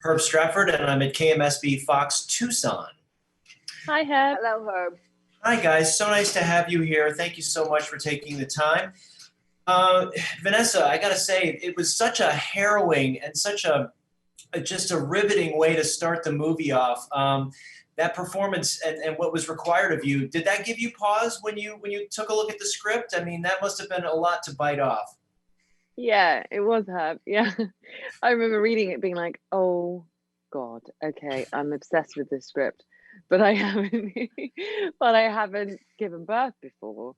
Herb Stratford, and I'm at KMSB Fox Tucson. Hi, Herb. Hello, Herb. Hi, guys. So nice to have you here. Thank you so much for taking the time. Vanessa, I got to say, it was such a harrowing and such just a riveting way to start the movie off. That performance and what was required of you, did that give you pause when you took a look at the script? I mean, that must have been a lot to bite off. Yeah, it was Herb. Yeah. I remember reading it being like, oh God, okay, I'm obsessed with this script, but I haven't but I haven't given birth before.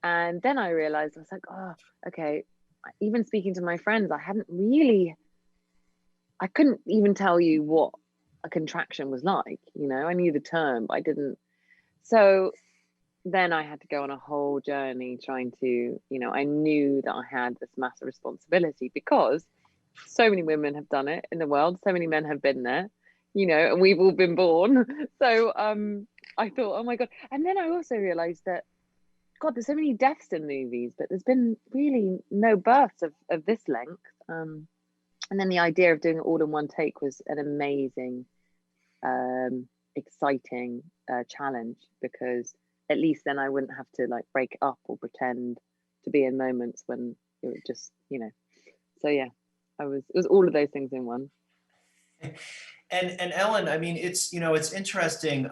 And then I realized I was like, oh, okay. Even speaking to my friends, I couldn't even tell you what a contraction was like, I knew the term, but I didn't. So then I had to go on a whole journey trying to, I knew that I had this massive responsibility because so many women have done it in the world. So many men have been there, and we've all been born. So I thought, oh my God. And then I also realized that, God, there's so many deaths in movies, but there's been really no births of this length. And then the idea of doing it all in one take was an amazing, exciting challenge, because at least then I wouldn't have to like break up or pretend to be in moments when it was just, So yeah, it was all of those things in one. And Ellen, I mean, it's interesting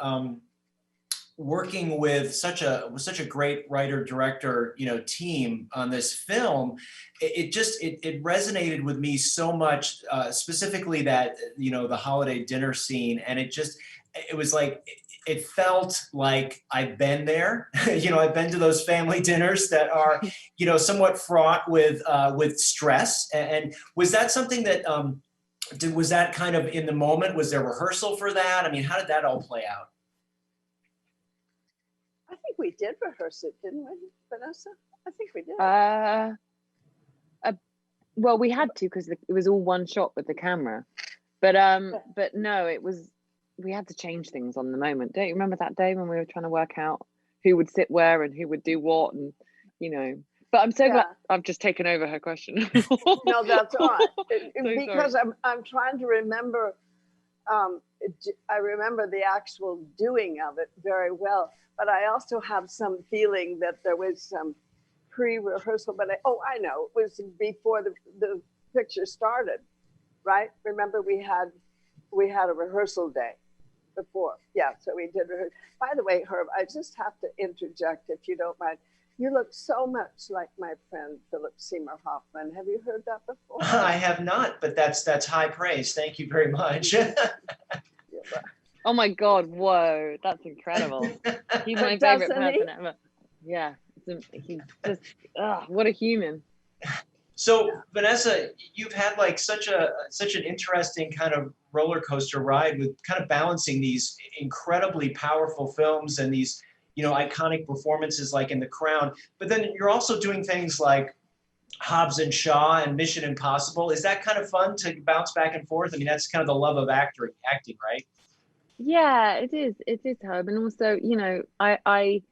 working with such a great writer director team on this film. It resonated with me so much, specifically that the holiday dinner scene, and it was like it felt like I've been there. I've been to those family dinners that are somewhat fraught with stress. And was that something that was that kind of in the moment? Was there rehearsal for that? I mean, how did that all play out? I think we did rehearse it, didn't we, Vanessa? I think we did. Well, we had to, because it was all one shot with the camera. But no, we had to change things on the moment. Don't you remember that day when we were trying to work out who would sit where and who would do what, and But I'm so glad I've just taken over her question. No, that's all right. Because sorry. I'm trying to remember. I remember the actual doing of it very well, but I also have some feeling that there was some pre-rehearsal. But I know it was before the picture started, right? Remember we had a rehearsal day before. Yeah, so we did rehearse. By the way, Herb, I just have to interject, if you don't mind. You look so much like my friend Philip Seymour Hoffman. Have you heard that before? I have not, but that's high praise. Thank you very much. Oh my God! Whoa, that's incredible. He's my favorite person ever. Yeah, he's just what a human. So Vanessa, you've had like such an interesting kind of roller coaster ride with kind of balancing these incredibly powerful films and these iconic performances like in The Crown, but then you're also doing things like Hobbs and Shaw and Mission Impossible. Is that kind of fun to bounce back and forth? I mean, that's kind of the love of acting, right? Yeah, it is, Herb. And also, I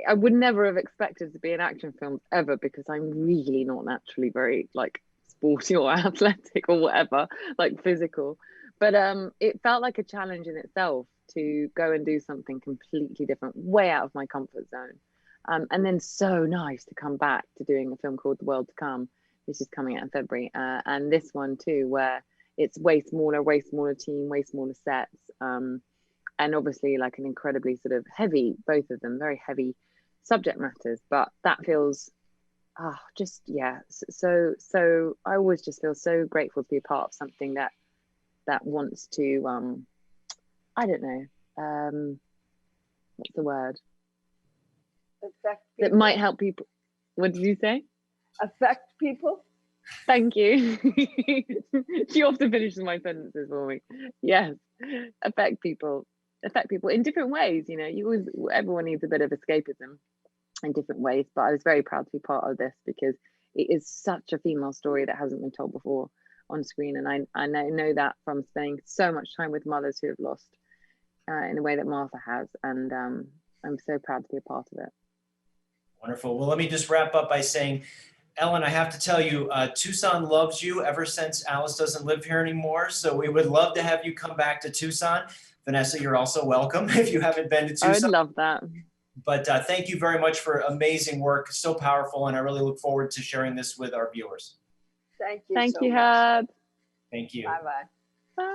would never have expected to be in action films ever, because I'm really not naturally very like sporty or athletic or whatever, like physical. But it felt like a challenge in itself to go and do something completely different, way out of my comfort zone. And then so nice to come back to doing a film called The World to Come, which is coming out in February. And this one too, where it's way smaller team, way smaller sets. And obviously like an incredibly sort of heavy, both of them, very heavy subject matters. But that feels, so I always just feel so grateful to be a part of something that wants to, I don't know, what's the word? Affect people. That might help people. What did you say? Affect people. Thank you. She often finishes my sentences for me. Yes, affect people in different ways. Everyone needs a bit of escapism in different ways. But I was very proud to be part of this, because it is such a female story that hasn't been told before on screen, and I know that from spending so much time with mothers who have lost in the way that Martha has, and I'm so proud to be a part of it. Wonderful. Well, let me just wrap up by saying, Ellen, I have to tell you, Tucson loves you ever since Alice doesn't live here anymore. So we would love to have you come back to Tucson. Vanessa, you're also welcome if you haven't been to Tucson. I would love that. But thank you very much for amazing work. So powerful. And I really look forward to sharing this with our viewers. Thank you Thank so you, much. Herb. Thank you. Bye-bye.